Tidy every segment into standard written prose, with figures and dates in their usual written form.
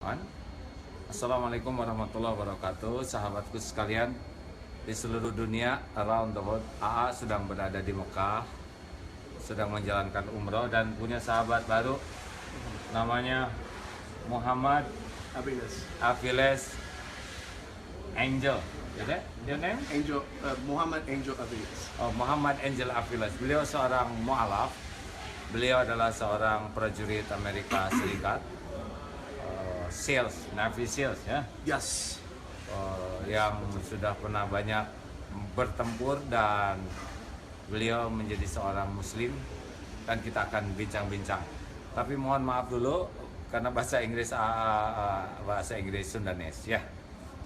On. Assalamualaikum warahmatullahi wabarakatuh, sahabatku sekalian di seluruh dunia, around the world. AA sedang berada di Mekah, sedang menjalankan umroh dan punya sahabat baru, namanya Muhammad Avilez Angel. Is that your name? Angel, Muhammad Angel Avilez. Oh, Muhammad Angel Avilez. Beliau seorang muallaf. Beliau adalah seorang prajurit Amerika Serikat, sales, Navy sales ya. Yes. Yang sudah pernah banyak bertempur dan beliau menjadi seorang muslim dan kita akan bincang-bincang. Tapi mohon maaf dulu karena bahasa Inggris Sundanese ya.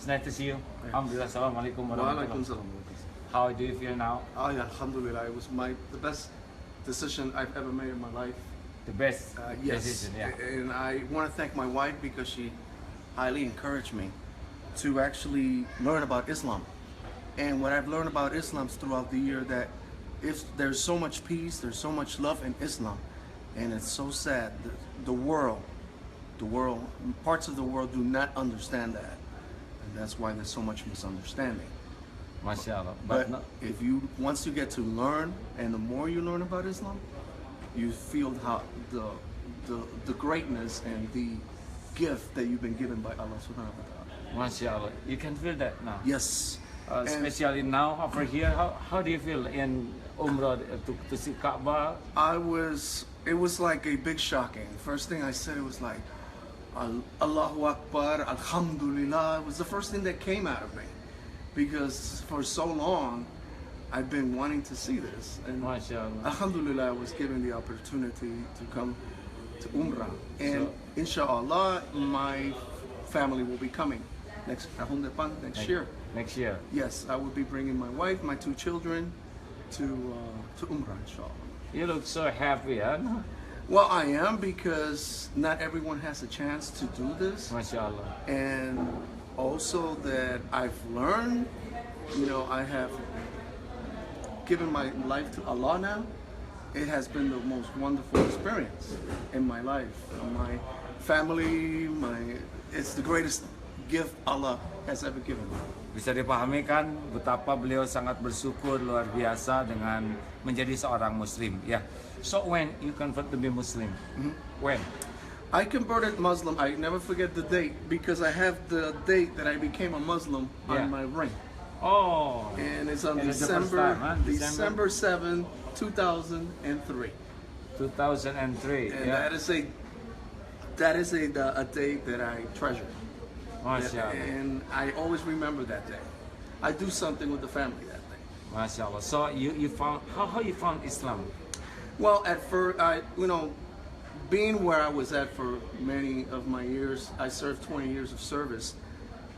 It's nice to see you. Alhamdulillah. Assalamualaikum warahmatullahi wabarakatuh. How do you feel now? Oh yeah, alhamdulillah. It was the best decision I've ever made in my life. The best Yes. decision, yeah. And I want to thank my wife because she highly encouraged me to actually learn about Islam. And what I've learned about Islam throughout the year that if there's so much peace, there's so much love in Islam, and it's so sad that the world, parts of the world do not understand that, and that's why there's so much misunderstanding. Masya Allah. But once you get to learn, and the more you learn about Islam, you feel how the greatness and the gift that you've been given by Allah Subhanahu wa Taala. Masya Allah. You can feel that now. Yes. Especially now over here, how do you feel in Umrah to see Kaaba? It was like a big shocking. First thing I said, it was like, Allahu Akbar, Alhamdulillah. It was the first thing that came out of me. Because for so long, I've been wanting to see this. And Alhamdulillah, I was given the opportunity to come to Umrah. And inshallah, my family will be coming next year. Next year. Yes, I will be bringing my wife, my 2 children to Umrah, inshallah. You look so happy, huh? Well, I am, because not everyone has a chance to do this. MashaAllah. And also that I've learned, I have given my life to Allah now. It has been the most wonderful experience in my life. My family, it's the greatest gift Allah has ever given me. Bisa dipahami kan betapa beliau sangat bersyukur luar biasa dengan menjadi seorang muslim ya. So when you convert to be Muslim? When? I converted Muslim. I never forget the date because I have the date that I became a Muslim on my ring. Oh. And it's on December 7, 2003. 2003. And that is a date that I treasure. And I always remember that day. I do something with the family that day. MashaAllah. So you found how you found Islam? Well, at first, being where I was at for many of my years, I served 20 years of service,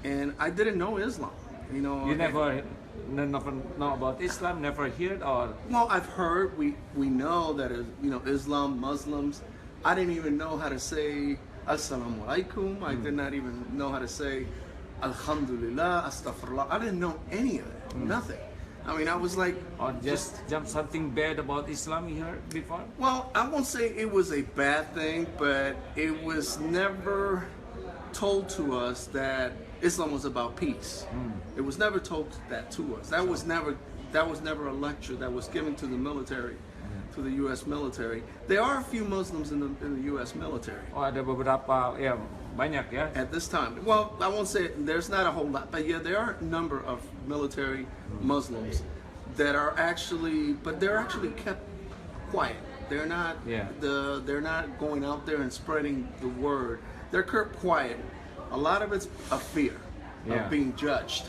and I didn't know Islam. You never know about Islam, never heard or? Well, I've heard. We know that Islam, Muslims. I didn't even know how to say Assalamu alaikum. I did not even know how to say Alhamdulillah, Astaghfirullah. I didn't know any of that. Nothing. I mean, I was like... Or just something bad about Islam you heard before? Well, I won't say it was a bad thing, but it was never told to us that Islam was about peace. It was never told that to us. That was never a lecture that was given to the military, to the U.S. military. There are a few Muslims in the U.S. military. Oh, ada beberapa, ya banyak ya. At this time, well, I won't say there's not a whole lot, but yeah, there are a number of military Muslims that are actually kept quiet. They're not they're not going out there and spreading the word. They're kept quiet. A lot of it's a fear of being judged,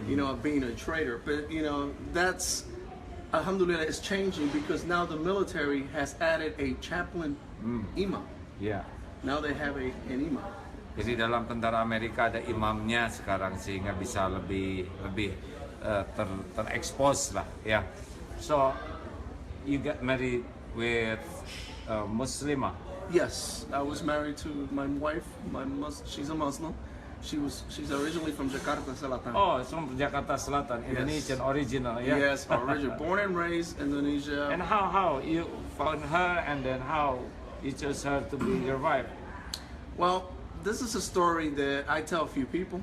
of being a traitor. But that's Alhamdulillah, it's changing because now the military has added a chaplain imam. Yeah. Now they have an imam. Jadi dalam tentara Amerika ada imamnya sekarang sehingga bisa lebih terekspos lah ya. So you got married with muslimah. Yes, I was married to my wife. She's a Muslim. She's originally from Jakarta Selatan. Oh, it's from Jakarta Selatan, Indonesian original, yeah. Yes, original, born and raised Indonesia. And how you found her, and then how you chose her to be your wife? Well, this is a story that I tell a few people,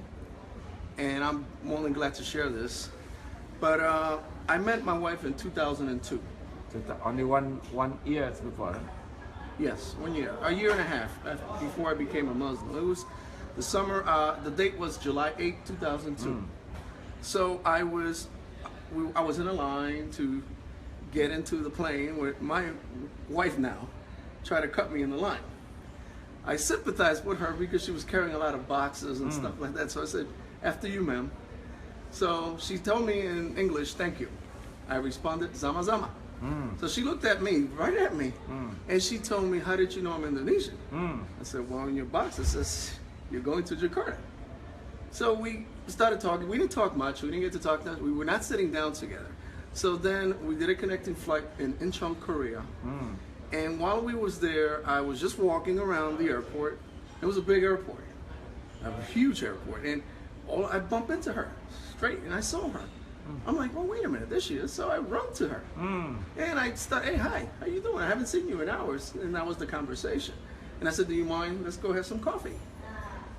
and I'm more than glad to share this. But I met my wife in 2002. Only one year before. Yes, 1 year, a year and a half before I became a Muslim. It was the summer. The date was July 8, 2002. So I was in a line to get into the plane with my wife now, try to cut me in the line. I sympathized with her because she was carrying a lot of boxes and stuff like that. So I said, "After you, ma'am." So she told me in English, "Thank you." I responded, "Zama zama." So she looked at me, right at me, and she told me, "How did you know I'm Indonesian?" I said, "Well, in your box it says you're going to Jakarta." So we started talking. We didn't talk much. We didn't get to talk much. We were not sitting down together. So then we did a connecting flight in Incheon, Korea. And while we was there, I was just walking around the airport. It was a big airport, a huge airport. And I bumped into her straight, and I saw her. I'm like, "Oh, wait a minute, there she is." So I run to her. And I started, "Hey, hi, how you doing? I haven't seen you in hours." And that was the conversation. And I said, "Do you mind? Let's go have some coffee."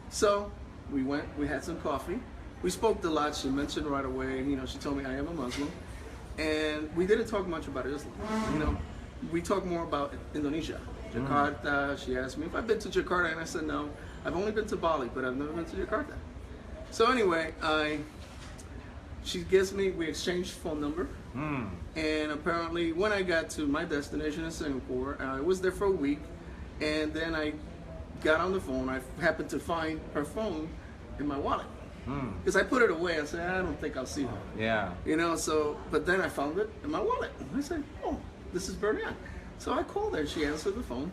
So we went, we had some coffee. We spoke a lot. She mentioned right away, she told me I am a Muslim. And we didn't talk much about Islam. We talked more about Indonesia, Jakarta. She asked me if I've been to Jakarta, and I said no. I've only been to Bali, but I've never been to Jakarta. So anyway, she gives me, we exchanged phone number. And apparently when I got to my destination in Singapore, I was there for a week. And then I got on the phone. I happened to find her phone in my wallet. Because I put it away. I said, "I don't think I'll see her." Yeah. But then I found it in my wallet. I said, "Oh, this is Bernie." So I called her. She answered the phone.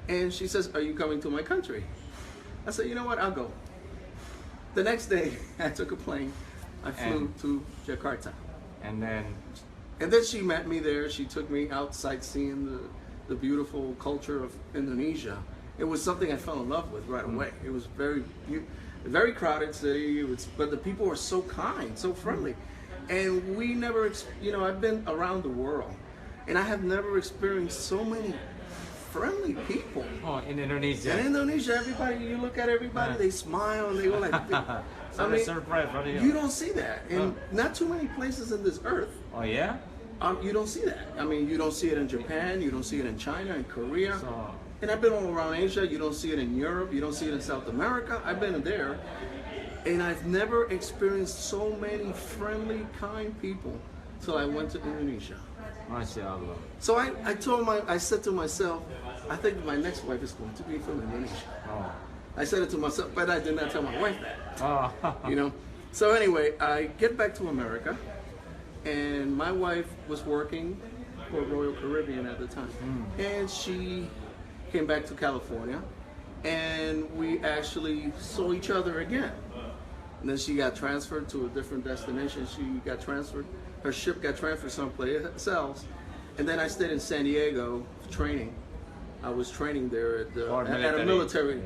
And she says, "Are you coming to my country?" I said, "You know what? I'll go." The next day, I took a plane. I flew to Jakarta. And then she met me there. She took me out sightseeing the beautiful culture of Indonesia. It was something I fell in love with right away. It was a very crowded city, but the people were so kind, so friendly. And we never, I've been around the world, and I have never experienced so many friendly people. Oh, in Indonesia. In Indonesia, everybody, you look at everybody, they smile, and they go like, surprise, you don't see that. And not too many places in this earth. Oh, yeah? You don't see that. You don't see it in Japan, you don't see it in China, in Korea. And I've been all around Asia. You don't see it in Europe. You don't see it in South America. I've been there. And I've never experienced so many friendly, kind people till I went to Indonesia. MashaAllah. So I said to myself, I think my next wife is going to be from Indonesia. Oh. I said it to myself, but I did not tell my wife that. Oh. So anyway, I get back to America, and my wife was working for Royal Caribbean at the time. And she came back to California, and we actually saw each other again. And then she got transferred to a different destination. Her ship got transferred someplace else. And then I stayed in San Diego training. I was training there at a military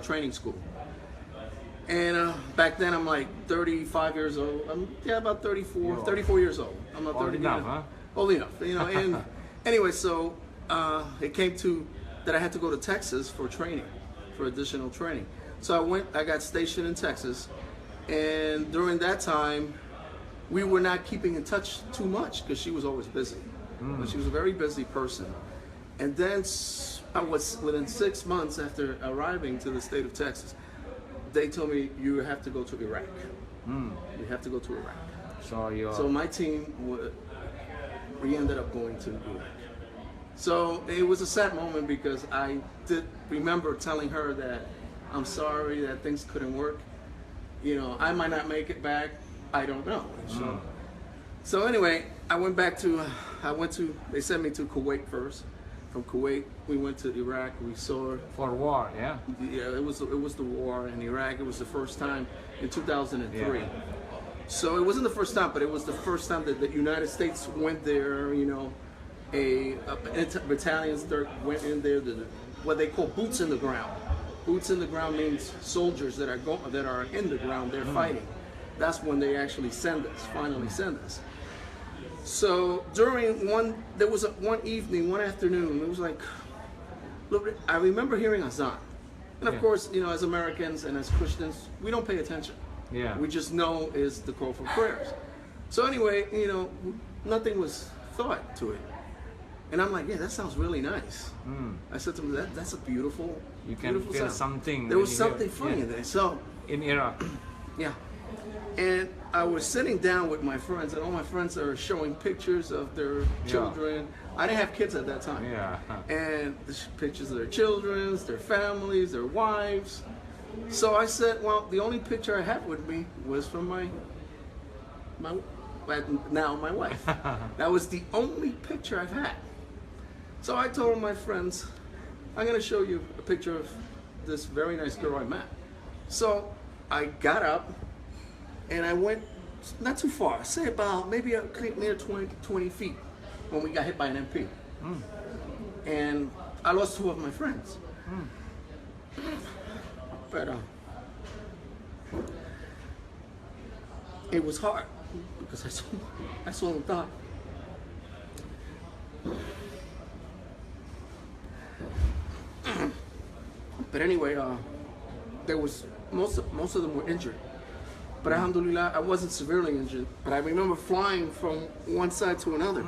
training school. And back then I'm like 35 years old. I'm about 34 years old. I'm not 30. Old enough, huh? Old enough, And anyway, so it came to that I had to go to Texas for training, for additional training. So I got stationed in Texas, and during that time, we were not keeping in touch too much because she was always busy. She was a very busy person. And then within 6 months after arriving to the state of Texas, they told me, "You have to go to Iraq. You have to go to Iraq." So my team, we ended up going to Iraq. So it was a sad moment because I did remember telling her that I'm sorry that things couldn't work. I might not make it back. I don't know. So anyway, they sent me to Kuwait first. From Kuwait, we went to Iraq. We saw for war, yeah. Yeah, it was the war in Iraq. It was the first time in 2003. Yeah. So it wasn't the first time, but it was the first time that the United States went there. Battalions went in there. What they call boots in the ground. Boots in the ground means soldiers that are in the ground. They're fighting. That's when they actually finally send us. So there was one afternoon, it was like, look, I remember hearing azan. And of course, you know, as Americans and as Christians, we don't pay attention. Yeah. We just know is the call for prayers. So anyway, you know, nothing was thought to it. And I'm like, yeah, that sounds really nice. I said to him, that's a beautiful, you can beautiful feel sound. something. There was something funny in there. So in Iraq. yeah. And I was sitting down with my friends, and all my friends are showing pictures of their children. I didn't have kids at that time. Yeah. And the pictures of their children, their families, their wives. So I said, well, the only picture I had with me was from my wife. That was the only picture I've had. So I told my friends, I'm going to show you a picture of this very nice girl I met. So I got up and I went not too far, say about maybe near 20 feet when we got hit by an MP. And I lost two of my friends. But it was hard because I saw them die. But anyway, there was most of them were injured. But alhamdulillah, I wasn't severely injured. But I remember flying from one side to another.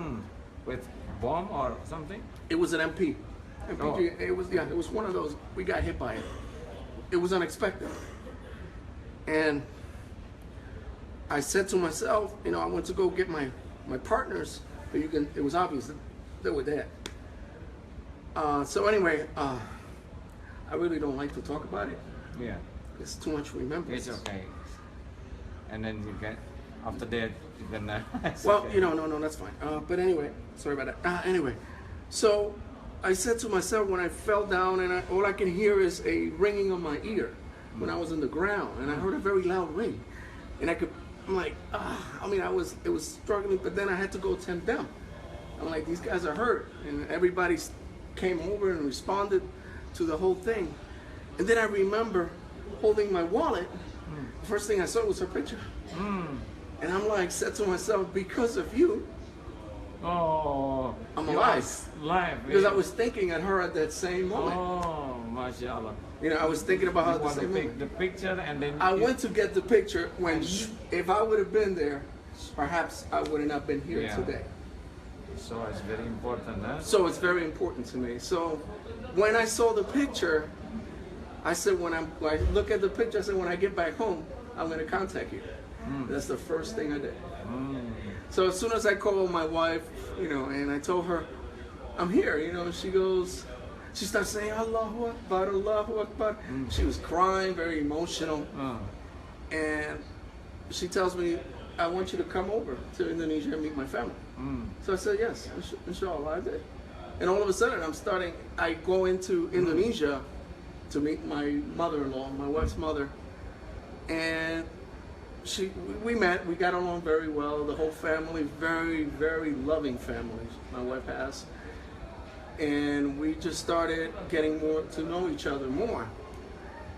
With bomb or something? It was an MP. Oh. It was one of those. We got hit by it. It was unexpected. And I said to myself, you know, I went to go get my partners, but it was obvious that they were dead. So anyway, I really don't like to talk about it. Yeah. It's too much remembrance. It's okay. And then you get, after that, you can... well, okay. you know, no, that's fine. But anyway, sorry about that. Anyway, so I said to myself when I fell down, and all I can hear is a ringing on my ear when I was on the ground, and I heard a very loud ring. And I'm like, it was struggling, but then I had to go tend them. I'm like, these guys are hurt. And everybody came over and responded to the whole thing. And then I remember holding my wallet. The first thing I saw was her picture. And I'm like, said to myself, because of you, I'm alive. Because I was thinking at her at that same moment. Oh, mashallah. You know, I was thinking about her at the same moment. The picture and then... I went to get the picture when, if I would have been there, perhaps I would have not been here today. So it's very important, huh? So it's very important to me. So when I saw the picture, I said, when I look at the picture, I said, when I get back home, I'm going to contact you. That's the first thing I did. So as soon as I called my wife, you know, and I told her, I'm here, you know, she starts saying, Allahu Akbar, Allahu Akbar. She was crying, very emotional. And she tells me, I want you to come over to Indonesia and meet my family. So I said, yes, inshallah, I did. And all of a sudden, I go into Indonesia to meet my mother-in-law, my wife's mother. And we met, we got along very well. The whole family, very, very loving family my wife has. And we just started getting more to know each other more.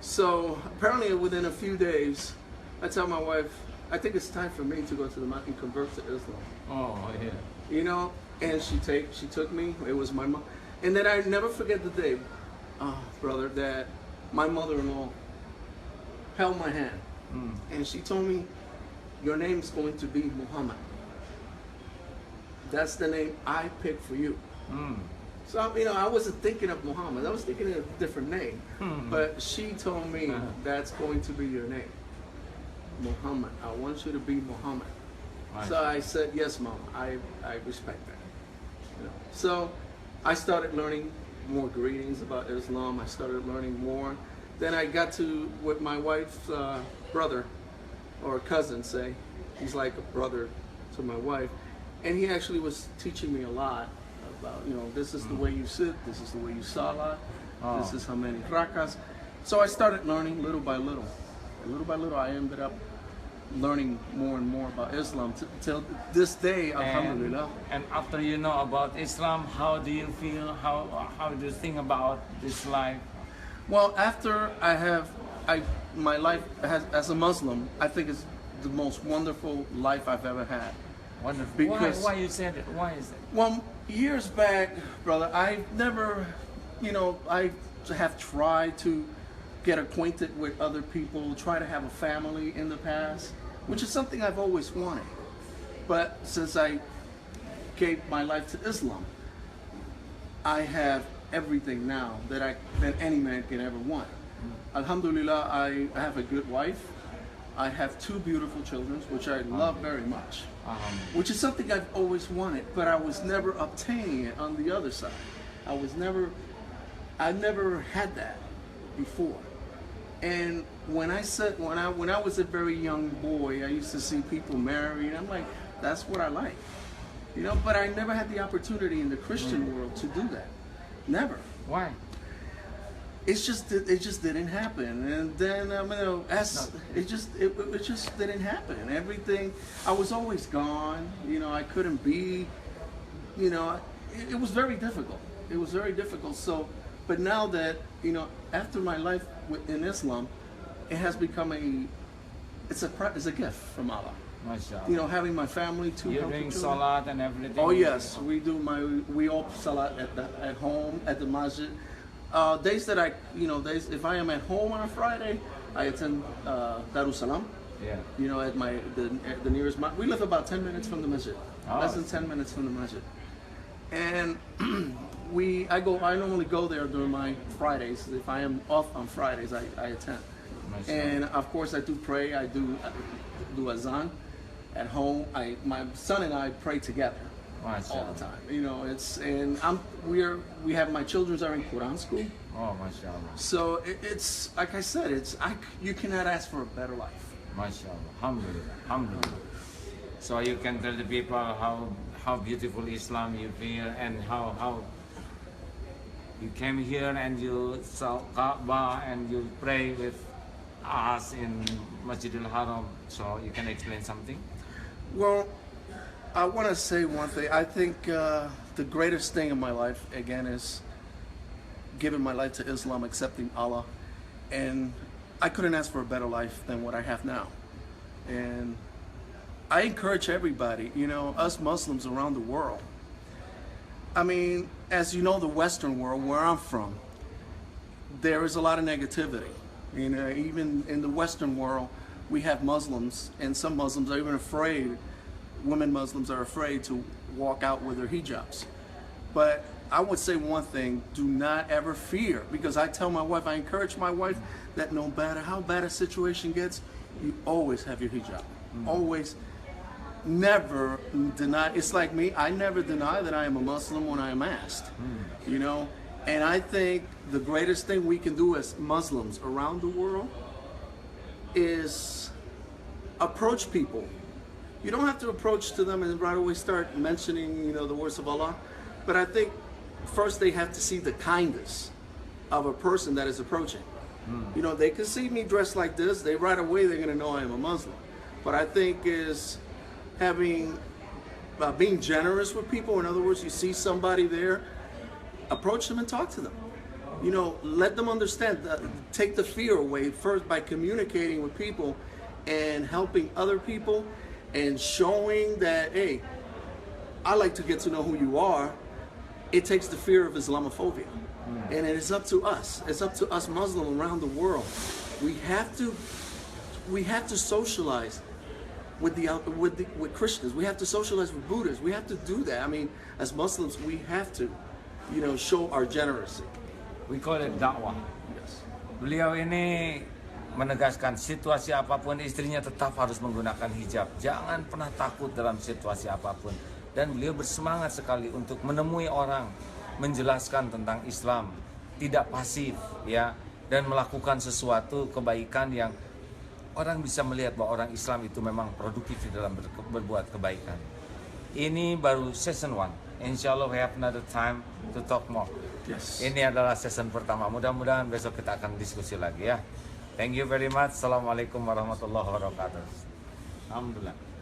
So apparently within a few days, I tell my wife, I think it's time for me to go to the mountain and convert to Islam. Oh, yeah. You know, and she took me, it was my mom. And then I never forget the day, brother, that my mother-in-law held my hand. And she told me, your name's going to be Muhammad. That's the name I picked for you. So, you know, I wasn't thinking of Muhammad. I was thinking of a different name. But she told me, that's going to be your name. Muhammad. I want you to be Muhammad. So I said, yes, Mom, I respect that. You know? So I started learning more greetings about Islam. I started learning more. Then I got to what my wife's brother or cousin say. He's like a brother to my wife. And he actually was teaching me a lot about, you know, this is the way you sit, this is the way you salah, this is how many rakas. So I started learning little by little. And little by little I ended up learning more and more about Islam till this day, alhamdulillah. And after you know about Islam, how do you feel? How do you think about this life? Well, after my life as a Muslim, I think it's the most wonderful life I've ever had. Wonderful. Because, why you said it? Why is it? Well, years back, brother, I never, you know, I have tried to get acquainted with other people, try to have a family in the past, which is something I've always wanted. But since I gave my life to Islam, I have everything now that any man can ever want. Alhamdulillah, I have a good wife. I have 2 beautiful children, which I love very much, which is something I've always wanted, but I was never obtaining it on the other side. I never had that before. And when I was a very young boy, I used to see people married. I'm like, that's what I like, you know. But I never had the opportunity in the Christian world to do that. Never. Why? It just didn't happen, and then it just didn't happen. Everything, I was always gone. You know, I couldn't be. You know, it was very difficult. It was very difficult. So, but now that after my life in Islam, it has become it's a gift from Allah. Mashallah. You know, having my family, 2 You're healthy doing children. salat and everything. Oh yes, we all salat at home at the masjid. Days that if I am at home on a Friday, I attend Darussalam. Yeah. You know, at the nearest masjid. We live about 10 minutes from the masjid. Less than 10 minutes from the masjid. And I normally go there during my Fridays. If I am off on Fridays, I attend. And of course I do pray. I do azan at home. My son and I pray together all the time. You know, we have my children are in Quran school. Oh, mashallah. So it's like I said, you cannot ask for a better life. Mashallah. Alhamdulillah. Alhamdulillah. So you can tell the people how beautiful Islam you feel, and how you came here and you saw Kaaba and you pray with us in Masjidil Haram. So you can explain something? Well, I want to say one thing. I think the greatest thing in my life, again, is giving my life to Islam, accepting Allah. And I couldn't ask for a better life than what I have now. And I encourage everybody, us Muslims around the world. I mean, as you know, the Western world, where I'm from, there is a lot of negativity. Even in the Western world, we have Muslims, and some Muslims are even afraid. Women Muslims are afraid to walk out with their hijabs. But I would say one thing: do not ever fear, because I tell my wife, I encourage my wife that no matter how bad a situation gets, you always have your hijab. Always, never deny. It's like me, I never deny that I am a Muslim when I am asked. And I think the greatest thing we can do as Muslims around the world is approach people. You don't have to approach to them and right away start mentioning, the words of Allah. But I think first they have to see the kindness of a person that is approaching. They can see me dressed like this. Right away they're going to know I am a Muslim. But I think is being generous with people. In other words, you see somebody there, approach them and talk to them. Let them understand. Take the fear away first by communicating with people and helping other people and showing that, hey, I like to get to know who you are. It takes the fear of Islamophobia. And it is up to us. It's up to us Muslims around the world. We have to socialize with Christians. We have to socialize with Buddhists. We have to do that. I mean, as Muslims, we have to, show our generosity. We call it dakwah. Yes. Beliau ini menegaskan situasi apapun istrinya tetap harus menggunakan hijab. Jangan pernah takut dalam situasi apapun. Dan beliau bersemangat sekali untuk menemui orang, menjelaskan tentang Islam, tidak pasif ya, dan melakukan sesuatu kebaikan yang orang bisa melihat bahwa orang Islam itu memang produktif di dalam berbuat kebaikan. Ini baru season 1. Insya Allah we have another time to talk more. Yes. Ini adalah season pertama. Mudah-mudahan besok kita akan diskusi lagi ya. Thank you very much. Assalamualaikum warahmatullahi wabarakatuh. Alhamdulillah.